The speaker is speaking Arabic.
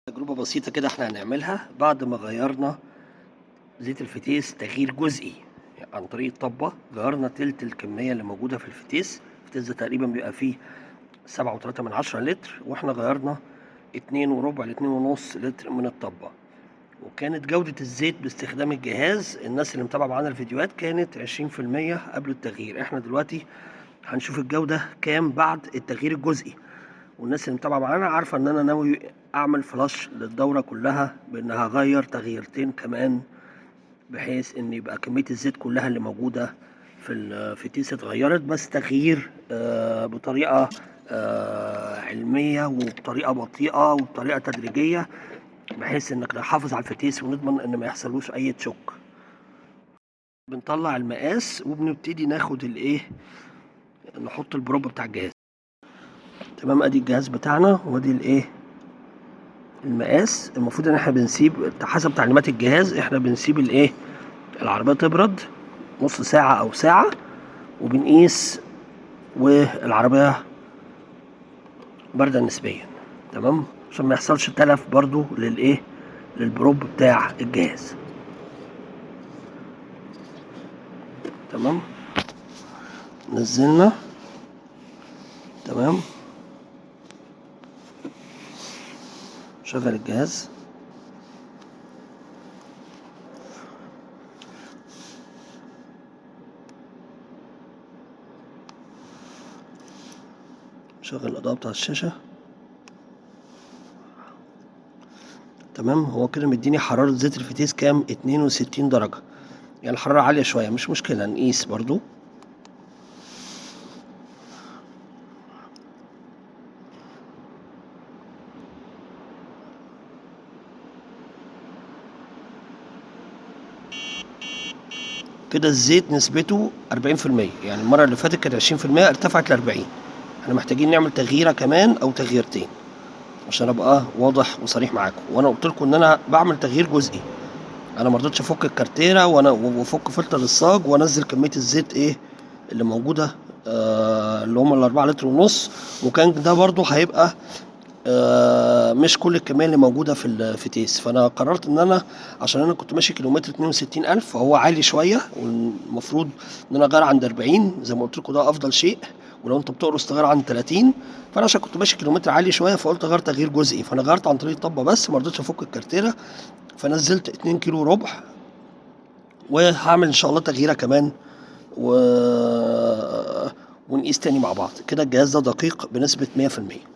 تجربة بسيطة كده احنا هنعملها بعد ما غيرنا زيت الفتيس تغيير جزئي عن طريق الطبة. غيرنا تلت الكمية اللي موجودة في الفتيس. الفتيس ده تقريبا بيبقى فيه 7.3 لتر، واحنا غيرنا 2.25 ل2.5 لتر من الطبة. وكانت جودة الزيت باستخدام الجهاز، الناس اللي متابعة معانا الفيديوهات، كانت 20% قبل التغيير. احنا دلوقتي هنشوف الجودة كام بعد التغيير الجزئي. والناس اللي متابعه معانا عارفه ان انا ناوي اعمل فلاش للدوره كلها، بان هغير تغييرتين كمان، بحيث ان يبقى كميه الزيت كلها اللي موجوده في الفتيس اتغيرت، بس تغيير بطريقه علميه وبطريقه بطيئه وبطريقه تدريجيه، بحيث انك نحافظ على الفتيس ونضمن ان ما يحصلوش اي تشوك. بنطلع المقاس وبنبتدي ناخد الايه، نحط البروب بتاع الجهاز. تمام، ادي الجهاز بتاعنا وادي الايه المقاس. المفروض ان احنا بنسيب حسب تعليمات الجهاز، احنا بنسيب الايه العربية تبرد نص ساعة او ساعة وبنقيس، والعربية باردة نسبيا. تمام، عشان ما يحصلش تلف برضو للايه للبروب بتاع الجهاز. تمام، نزلنا. تمام، شغل الجهاز. شغل الاضاءة بتاع الشاشة. تمام، هو كده مديني حرارة زيت الفتيس كام؟ 62 درجة. يعني الحرارة عالية شوية، مش مشكلة، نقيس برضو. كده الزيت نسبته 40%، يعني المرة اللي فاتت كانت 20%، ارتفعت ل40. احنا محتاجين نعمل تغييرة كمان او تغييرتين عشان ابقى واضح وصريح معاكم. وانا قلت لكم ان انا بعمل تغيير جزئي، انا ما رضيتش افك الكارتيرة وافك فلتر الصاج وانزل كمية الزيت ايه اللي موجودة، اللي هم ال4 لتر ونص. وكان ده برضو هيبقى مش كل الكميه اللي موجوده في الفتيس. فانا قررت ان انا، عشان انا كنت ماشي كيلومتر 62,000 فهو عالي شويه، والمفروض ان انا اغير عند 40 زي ما قلت لكم، ده افضل شيء. ولو انت بتقرص تغير عند 30. فانا عشان كنت ماشي كيلومتر عالي شويه فقلت اغير تغيير جزئي، فانا غيرت عن طريق الطبه بس، ما رضيتش افك الكارتيره. فنزلت 2 كيلو ربع، وهعمل ان شاء الله تغييره كمان ونقيس تاني مع بعض. كده الجهاز ده دقيق بنسبه 100%.